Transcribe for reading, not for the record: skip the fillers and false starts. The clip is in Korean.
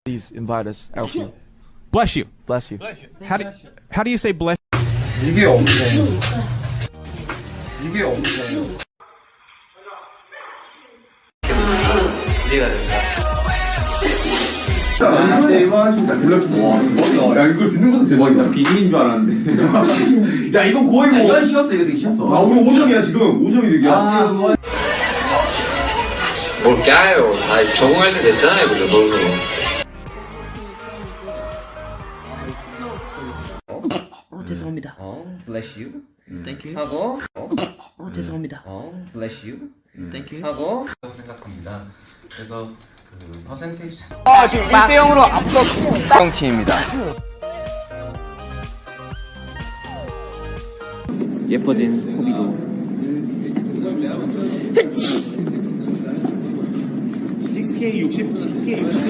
Please invite us, Alfie. Bless you. Bless you. How do you say bless? 이게 없네. 이게 없네. 야 이걸 듣는 것도 대박이다. 비밀인 줄 알았는데. 야 이건 거의 뭐. 이건 쉬었어, 이거 되게 쉬었어. 아 우리 5점이야 지금. 5점이 득이야. 뭘 까요? 다 적응할 때 됐잖아요, 그죠? 너도. 죄송합니다. bless you. Thank you. 하고, 죄송합니다. bless you. Thank you. 하고, 생각합니다. 그래서 그 퍼센테이지 자체 지금 1대0으로 앞서 형팀입니다. 예뻐진 호비도. 6K 60.